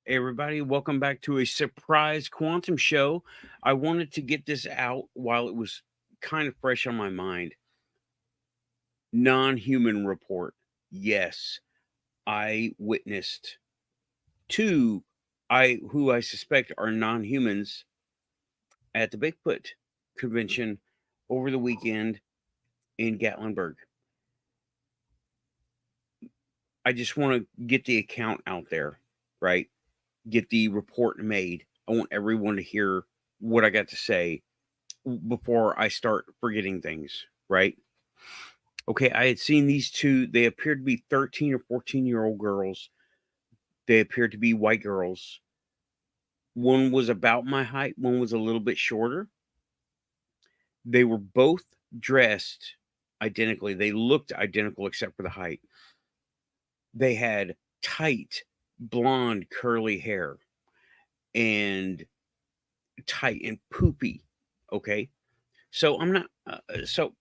Hey everybody, welcome back to a surprise quantum show. I wanted to get this out while it was kind of fresh on my mind. Non-human report. Yes, I witnessed two I who I suspect are non-humans at the Bigfoot convention over the weekend in Gatlinburg. I just want to get the account out there, right? Get the report made. I want everyone to hear what I got to say before I start forgetting things, right? Okay, I had seen these two. They appeared to be 13 or 14-year-old girls. They appeared to be white girls. One was about my height, one was a little bit shorter. They were both dressed identically. They looked identical except for the height. They had tight, blonde, curly hair and tight and poopy. Okay. So I'm not, so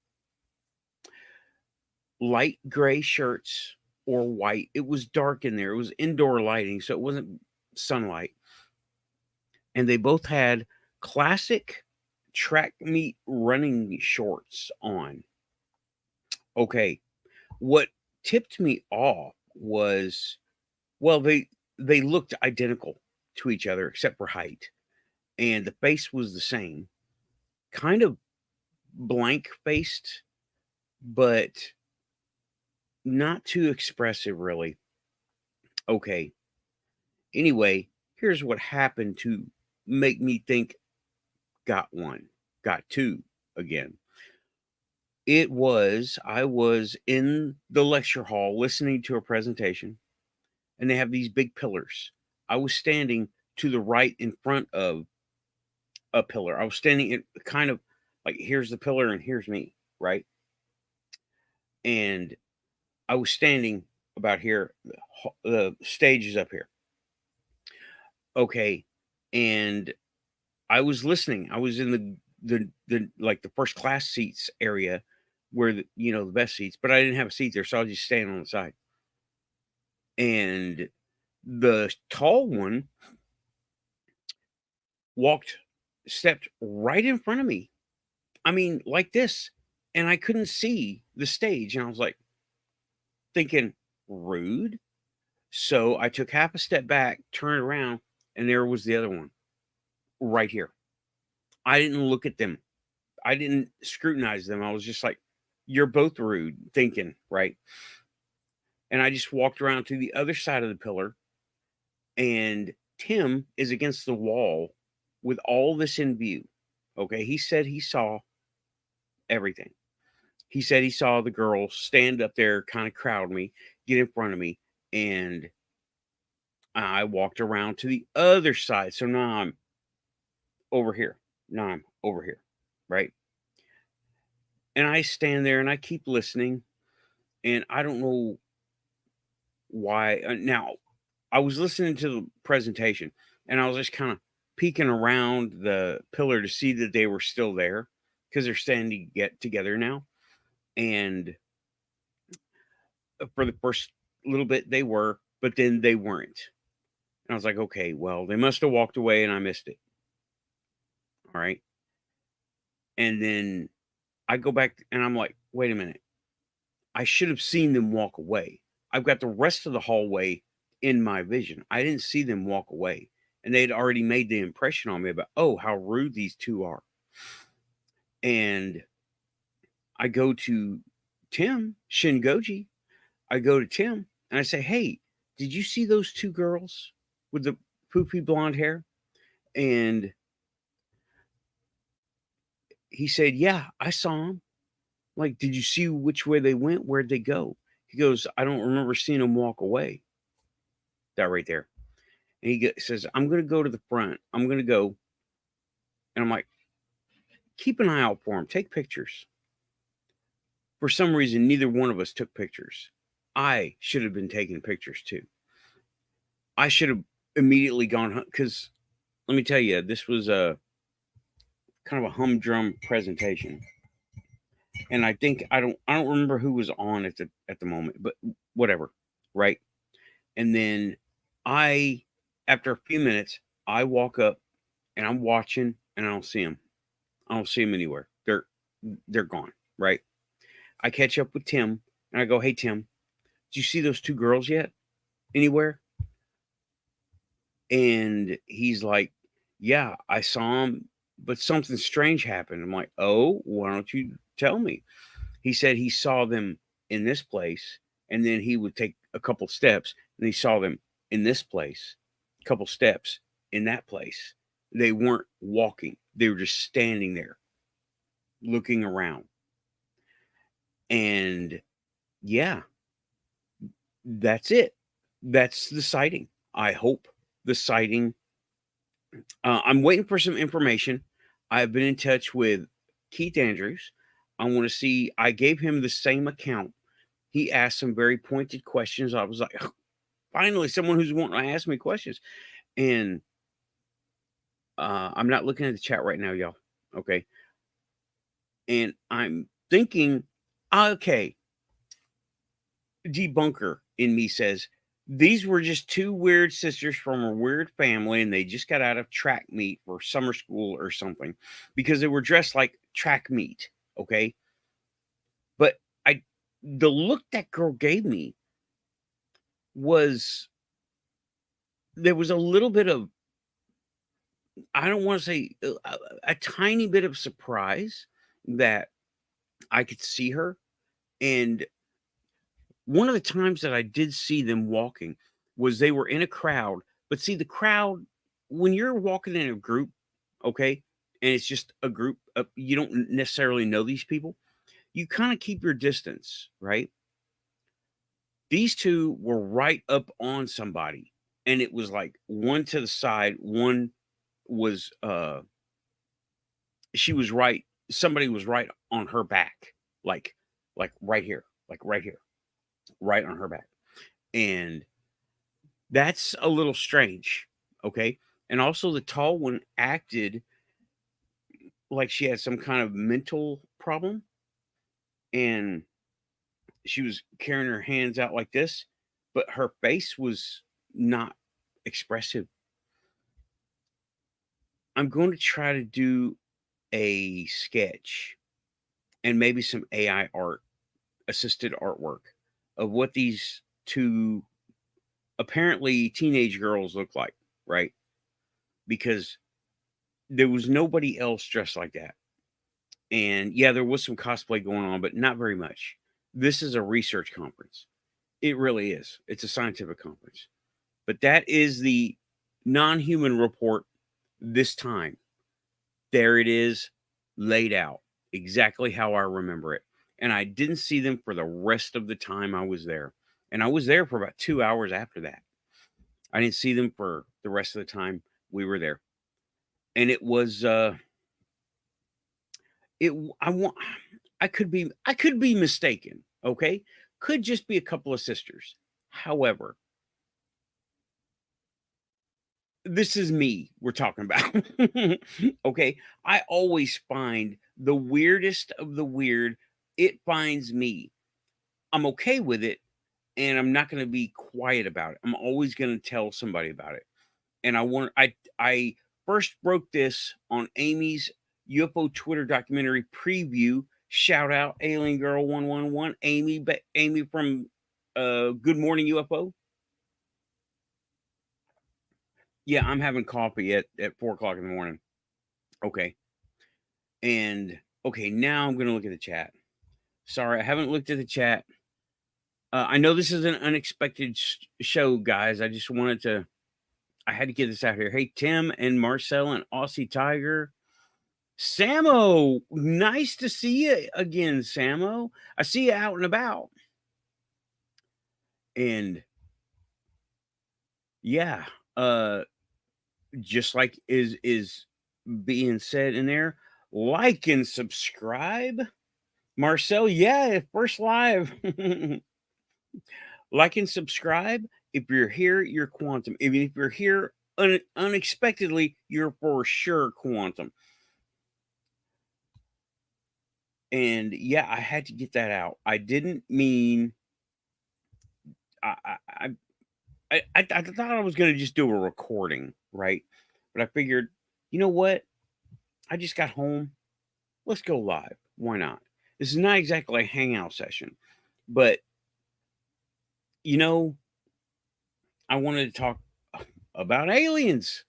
light gray shirts or white. It was dark in there. It was indoor lighting, so it wasn't sunlight. And they both had classic track meet running shorts on. Okay. What tipped me off was well, they looked identical to each other except for height. And the face was the same. Kind of blank faced, but not too expressive really. Okay. Anyway, here's what happened to make me think got one, got two again. I was in the lecture hall listening to a presentation, and they have these big pillars. I was standing to the right in front of a pillar. I was standing in kind of like here's the pillar and here's me, right? And I was standing about here. The stage is up here. Okay. And I was listening. I was in the like the first class seats area where the best seats, but I didn't have a seat there, so I was just staying on the side. And the tall one walked stepped right in front of me. I mean, like this, and I couldn't see the stage, and I was like thinking, rude. So I took half a step back, turned around, and there was the other one right here. I didn't look at them. I didn't scrutinize them. I was just like, "You're both rude," thinking, right? And I just walked around to the other side of the pillar, and Tim is against the wall with all this in view. Okay, he said he saw everything. He said he saw the girl stand up there, kind of crowd me, get in front of me, and I walked around to the other side. So now I'm over here. Now I'm over here, right? And I stand there and I keep listening, and I don't know why. Now, I was listening to the presentation, and I was just kind of peeking around the pillar to see that they were still there because they're standing get together now. And for the first little bit, they were, but then they weren't. And I was like, okay, well, they must have walked away and I missed it. All right. And then I go back and I'm like, wait a minute. I should have seen them walk away. I've got the rest of the hallway in my vision. I didn't see them walk away. And they'd already made the impression on me about, oh, how rude these two are. And I go to Tim Shingoji. I go to Tim and I say, hey, did you see those two girls with the poofy blonde hair? And he said, yeah, I saw them. Like, did you see which way they went? Where'd they go? He goes, I don't remember seeing them walk away. That right there. And says, I'm going to go to the front. I'm going to go. And I'm like, keep an eye out for them. Take pictures. For some reason, neither one of us took pictures. I should have been taking pictures too. I should have immediately gone because let me tell you, this was a kind of a humdrum presentation. And I think I don't remember who was on at the moment, but whatever, right? And then I After a few minutes, I walk up and I'm watching and I don't see them. I don't see them anywhere. They're gone, right? I catch up with Tim and I go, "Hey Tim, did you see those two girls yet? Anywhere?" And he's like, "Yeah, I saw them, but something strange happened." I'm like, "Oh, why don't you tell me?" He said he saw them in this place, and then he would take a couple steps, and he saw them in this place, a couple steps in that place. They weren't walking. They were just standing there looking around. And yeah, that's it. That's the sighting. I hope the sighting. I'm waiting for some information. I've been in touch with Keith Andrews. I want to see. I gave him the same account. He asked some very pointed questions. I was like, "Oh, finally, someone who's wanting to ask me questions." And I'm not looking at the chat right now, y'all. Okay. And I'm thinking, okay, debunker in me says, these were just two weird sisters from a weird family, and they just got out of track meet for summer school or something because they were dressed like track meet. Okay. But the look that girl gave me was, there was a little bit of, I don't want to say a tiny bit of surprise that I could see her. And one of the times that I did see them walking was they were in a crowd. But see, the crowd, when you're walking in a group, okay, and it's just a group, you don't necessarily know these people, you kind of keep your distance, right? These two were right up on somebody, and it was like one to the side, one was she was right, somebody was right on her back, like like right here, right on her back. And that's a little strange, okay? And also the tall one acted like she had some kind of mental problem, and she was carrying her hands out like this, but her face was not expressive. I'm going to try to do a sketch and maybe some AI art, assisted artwork of what these two apparently teenage girls look like, right? Because there was nobody else dressed like that. And yeah, there was some cosplay going on, but not very much. This is a research conference. It really is. It's a scientific conference. But that is the non human report this time. There it is, laid out exactly how I remember it. And I didn't see them for the rest of the time I was there. And I was there for about 2 hours after that. I didn't see them for the rest of the time we were there. And it was it I want I could be mistaken, okay? Could just be a couple of sisters. However, this is me we're talking about. Okay? I always find the weirdest of the weird, it finds me. I'm okay with it, and I'm not gonna be quiet about it. I'm always gonna tell somebody about it. And I first broke this on Amy's UFO Twitter documentary preview. Shout out Alien Girl 111, Amy from Good Morning UFO. Yeah, I'm having coffee at 4 o'clock in the morning. Okay. And okay, now I'm gonna look at the chat. Sorry, I haven't looked at the chat. I know this is an unexpected show, guys. I had to get this out here. Hey, Tim and Marcel and Aussie Tiger. Samo, nice to see you again, Samo. I see you out and about. And yeah, uh, just like is being said in there, like and subscribe. Marcel, yeah, first live. Like and subscribe. If you're here, you're quantum. Even if you're here unexpectedly, you're for sure quantum. And yeah, I had to get that out. I didn't mean I I thought I was gonna just do a recording, right? But I figured, you know what? I just got home. Let's go live. Why not? This is not exactly a hangout session, but you know, I wanted to talk about aliens.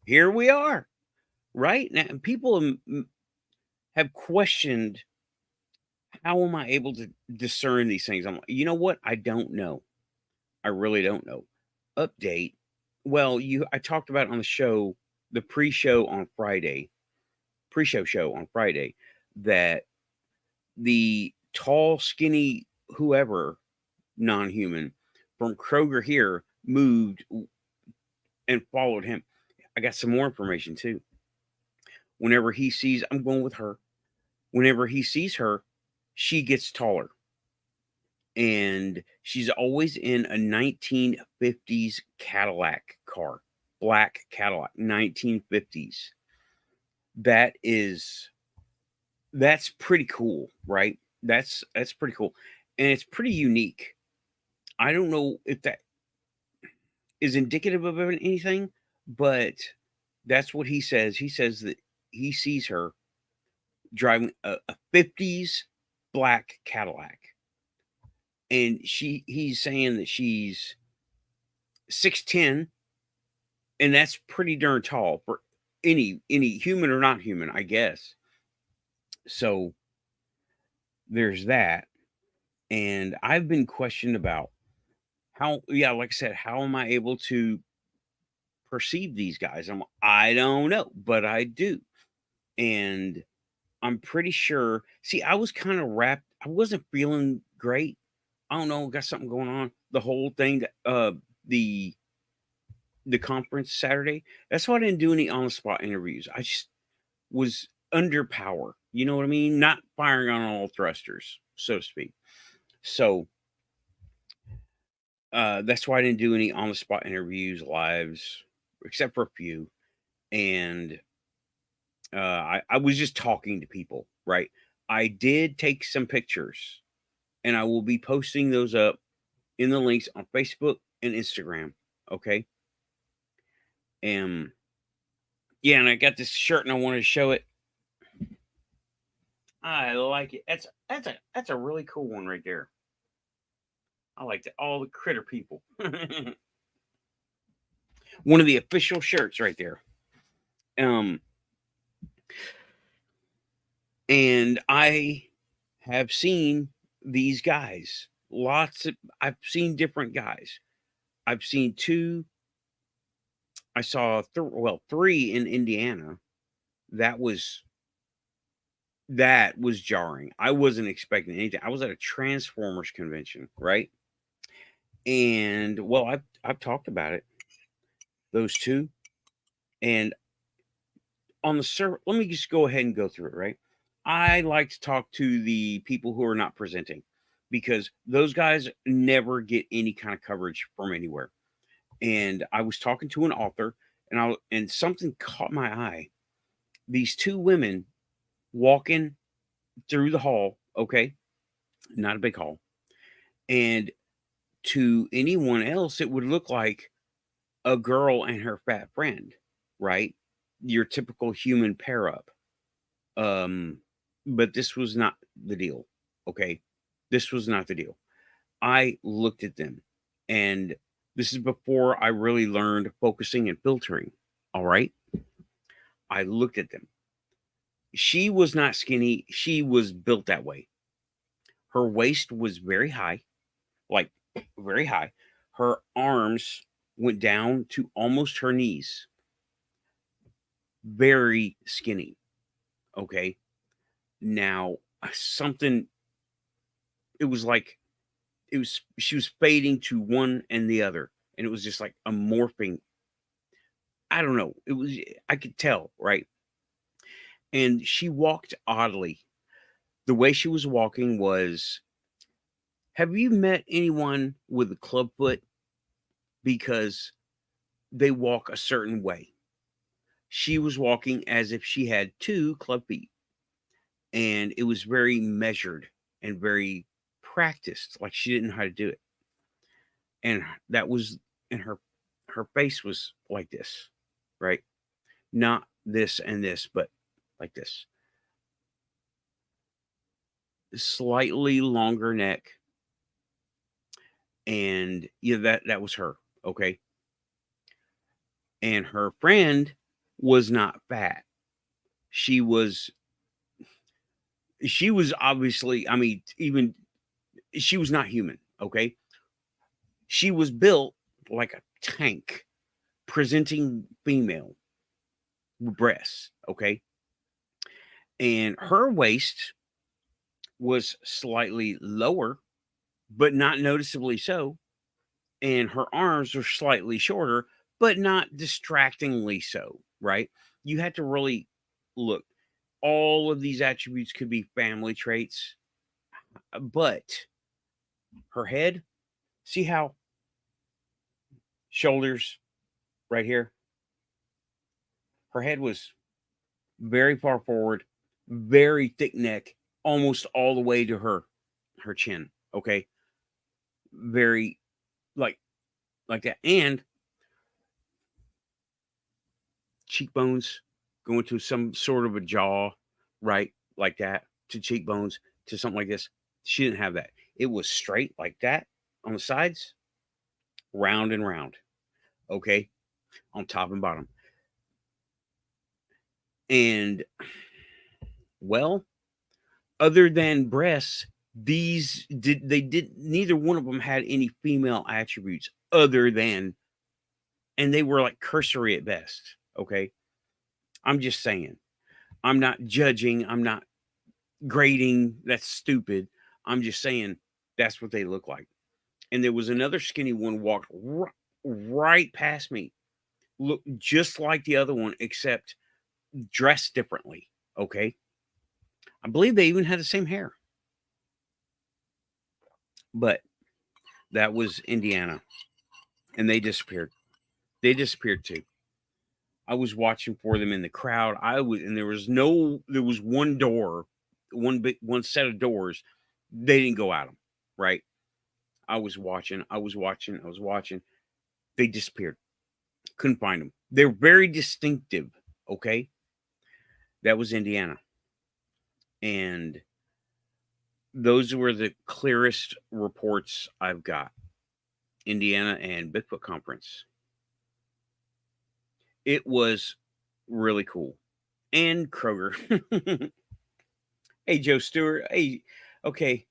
Here we are, right? Now, people have questioned, how am I able to discern these things? I'm like, you know what? I don't know. I really don't know. Update. Well, I talked about it on the show, the pre-show on Friday, pre-show show on Friday, that the tall, skinny, whoever non-human from Kroger here moved and followed him. I got some more information too. Whenever he sees, I'm going with her. Whenever he sees her, she gets taller. And she's always in a 1950s Cadillac car, black Cadillac, 1950s. That is that's pretty cool, right? That's pretty cool. And it's pretty unique. I don't know if that is indicative of anything, but that's what he says. He says that he sees her driving a 50s black Cadillac. And he's saying that she's 6'10", and that's pretty darn tall for any human or not human, I guess. So there's that. And I've been questioned about how, yeah, like I said, how am I able to perceive these guys? I don't know, but I do. And I'm pretty sure. See, I was kind of wrapped. I wasn't feeling great. I don't know, got something going on. The whole thing, the the conference Saturday. That's why I didn't do any on the spot interviews. I just was under power. You know what I mean? Not firing on all thrusters, so to speak. So that's why I didn't do any on the spot interviews, lives, except for a few. And I was just talking to people, right? I did take some pictures, and I will be posting those up in the links on Facebook and Instagram. Okay. And yeah, and I got this shirt and I wanted to show it. I like it. That's a really cool one right there. I like that. All the critter people. One of the official shirts right there. Um, and I have seen these guys. I've seen different guys. I've seen two. I saw three in Indiana. That was that was jarring. I wasn't expecting anything. I was at a Transformers convention, right? And well, I've talked about it. Those two, and on the server, let me just go ahead and go through it, right? I like to talk to the people who are not presenting because those guys never get any kind of coverage from anywhere. And I was talking to an author, and something caught my eye. These two women walking through the hall, okay, not a big hall, and to anyone else, it would look like a girl and her fat friend, right? Your typical human pair up. Um, but this was not the deal. Okay. This was not the deal. I looked at them, and this is before I really learned focusing and filtering. All right. I looked at them. She was not skinny. She was built that way. Her waist was very high, like very high. Her arms went down to almost her knees. Very skinny. Okay. Now, something, it was like she was fading to one and the other, and it was just like a morphing. I don't know. It was, I could tell, right? And she walked oddly. The way she was walking was, have you met anyone with a club foot? Because they walk a certain way. She was walking as if she had two club feet, and it was very measured and very practiced, like she didn't know how to do it. And that was and her face was like this, right? Not this and this, but like this. Slightly longer neck, and yeah, that was her, okay? And her friend was not fat. She was she was obviously, I mean, even she was not human, okay? She was built like a tank, presenting female breasts, okay? And her waist was slightly lower, but not noticeably so. And her arms were slightly shorter, but not distractingly so, right? You had to really look. All of these attributes could be family traits, but her head, see how shoulders right here? Her head was very far forward, very thick neck, almost all the way to her chin. Okay. Very like that. And cheekbones going to some sort of a jaw, right? Like that, to cheekbones, to something like this. She didn't have that. It was straight like that on the sides, round and round. Okay. On top and bottom. And well, other than breasts, these did they did neither one of them had any female attributes other than, and they were like cursory at best. Okay. I'm just saying. I'm not judging. I'm not grading. That's stupid. I'm just saying that's what they look like. And there was another skinny one walked right past me, looked just like the other one, except dressed differently. Okay. I believe they even had the same hair, but that was Indiana, and they disappeared. They disappeared too. I was watching for them in the crowd. And there was one door, one set of doors. They didn't go at them, right? I was watching. They disappeared. Couldn't find them. They're very distinctive. Okay. That was Indiana. And those were the clearest reports I've got. Indiana and Bigfoot Conference. It was really cool. And Kroger. Hey, Joe Stewart. Hey, okay.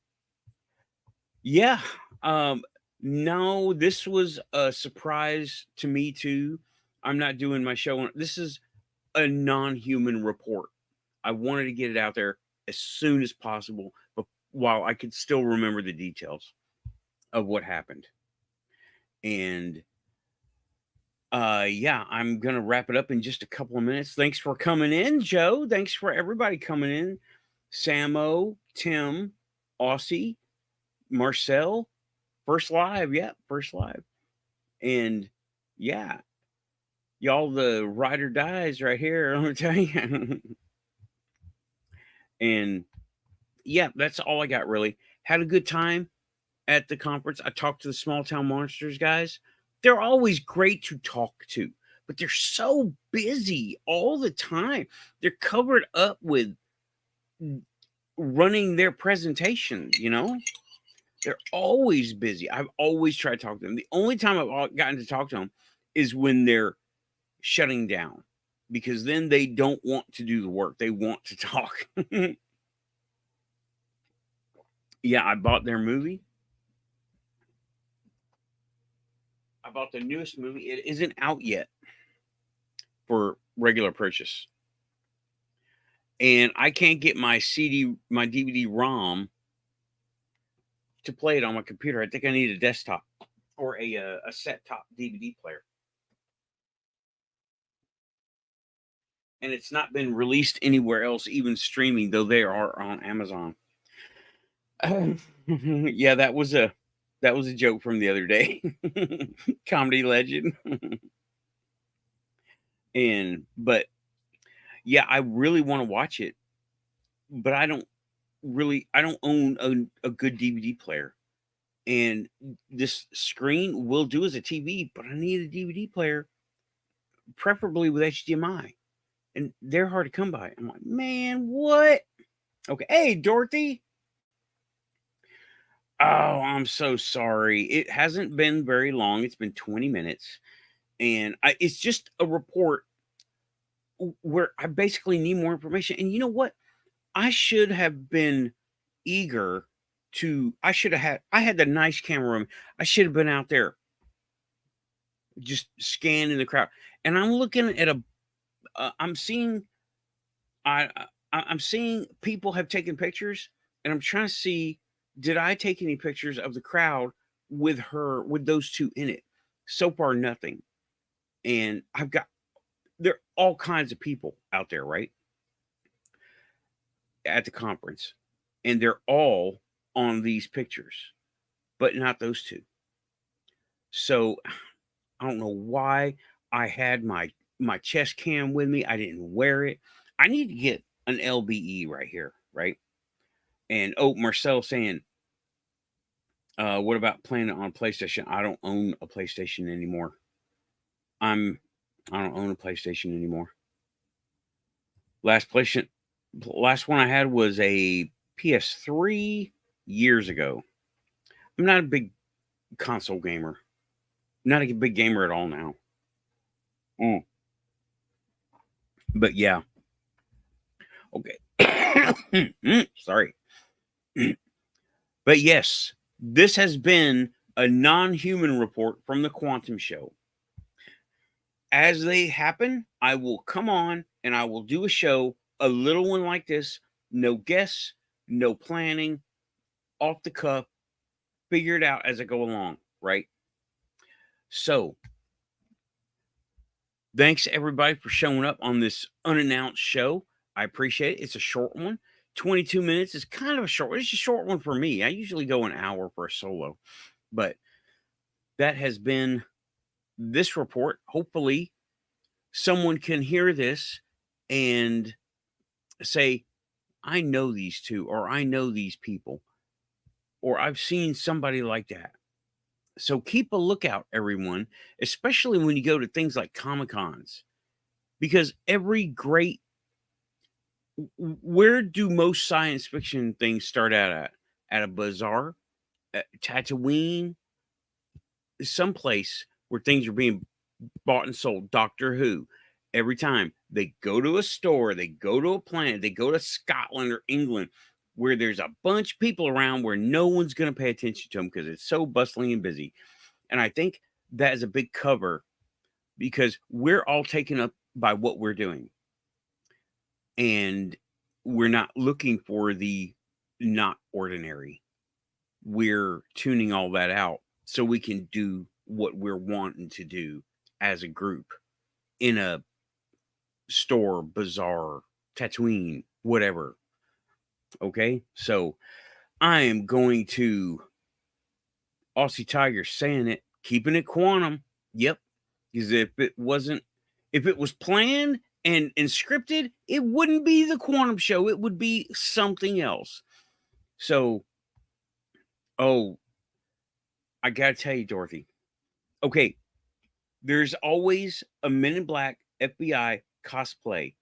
Yeah. Um, no, this was a surprise to me too. I'm not doing my show on this is a non-human report. I wanted to get it out there as soon as possible, but while I could still remember the details of what happened. And yeah, I'm gonna wrap it up in just a couple of minutes. Thanks for coming in, Joe. Thanks for everybody coming in. Samo, Tim, Aussie, Marcel, first live. Yeah, first live. And yeah, y'all the ride or dies right here. I'm gonna tell you. And yeah, that's all I got really. Had a good time at the conference. I talked to the small town monsters guys. They're always great to talk to, but they're so busy all the time. They're covered up with running their presentation, you know? They're always busy. I've always tried to talk to them. The only time I've gotten to talk to them is when they're shutting down, because then they don't want to do the work. They want to talk. Yeah, I bought their movie. I bought the newest movie. It isn't out yet for regular purchase. And I can't get my my DVD-ROM to play it on my computer. I think I need a desktop or a set-top DVD player. And it's not been released anywhere else, even streaming, though they are on Amazon. Yeah, that was a joke from the other day. Comedy legend. And but yeah, I really want to watch it, but I don't own a good DVD player. And this screen will do as a TV, but I need a DVD player, preferably with HDMI. And they're hard to come by. I'm like, man, what? Okay. Hey, Dorothy. Oh, I'm so sorry. It hasn't been very long. It's been 20 minutes. And it's just a report where I basically need more information. And you know what? I should have been eager I had the nice camera room. I should have been out there just scanning the crowd. And I'm looking at I'm seeing, I'm seeing people have taken pictures, and I'm trying to see, did I take any pictures of the crowd with those two in it? So far, nothing. And there are all kinds of people out there, right? At the conference, and they're all on these pictures, but not those two. So I don't know why I had my chest cam with me. I didn't wear it. I need to get an LBE right here, right? And oh, Marcel saying, what about playing it on PlayStation? I don't own a PlayStation anymore. I'm I don't own a PlayStation anymore. Last PlayStation last one I had was a PS3 years ago. I'm not a big console gamer. Not a big gamer at all now. Mm. But yeah. Okay. Sorry. But yes, this has been a non-human report from the Quantum Show. As they happen, I will come on and I will do a show, a little one like this, no guests, no planning, off the cuff, figure it out as I go along, right? So, thanks everybody for showing up on this unannounced show. I appreciate it. It's a short one. 22 minutes is kind of it's a short one for me. I usually go an hour for a solo, but that has been this report. Hopefully, someone can hear this and say, I know these two, or I know these people, or I've seen somebody like that. So keep a lookout, everyone, especially when you go to things like Comic Cons, because every great, where do most science fiction things start out at? At a bazaar, at Tatooine, someplace where things are being bought and sold. Doctor Who. Every time they go to a store, they go to a planet, they go to Scotland or England, where there's a bunch of people around where no one's going to pay attention to them because it's so bustling and busy. And I think that is a big cover because we're all taken up by what we're doing. And we're not looking for the not ordinary. We're tuning all that out so we can do what we're wanting to do as a group in a store, bazaar, Tatooine, whatever. Okay. So I am going to Aussie Tiger saying it, keeping it quantum. Yep. Because if it was planned and scripted, it wouldn't be the quantum show. It would be something else. So, oh, I gotta tell you, Dorothy. Okay, there's always a Men in Black FBI cosplay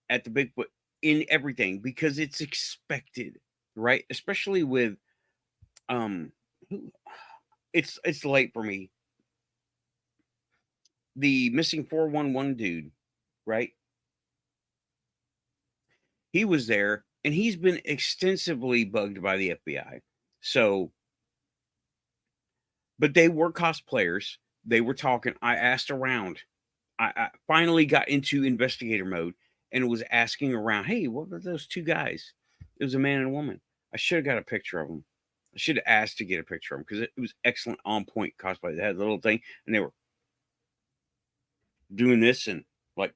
at the Bigfoot in everything because it's expected, right? Especially with um it's late for me. The missing 411 dude, right? He was there and he's been extensively bugged by the FBI. So, but they were cosplayers. They were talking. I asked around. I finally got into investigator mode and was asking around, hey, what were those two guys? It was a man and a woman. I should have got a picture of them. I should have asked to get a picture of them because it was excellent, on point cosplay. They had the little thing and they were doing this and like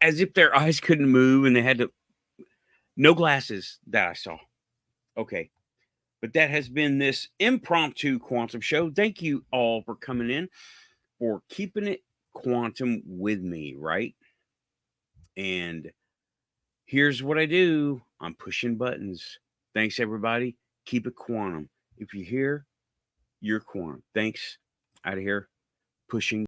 as if their eyes couldn't move and they had to, no glasses that I saw. Okay. But that has been this impromptu quantum show. Thank you all for coming in, for keeping it quantum with me, right? And here's what I do. I'm pushing buttons. Thanks, everybody. Keep it quantum. If you're here, your corner. Thanks. Out of here. Pushing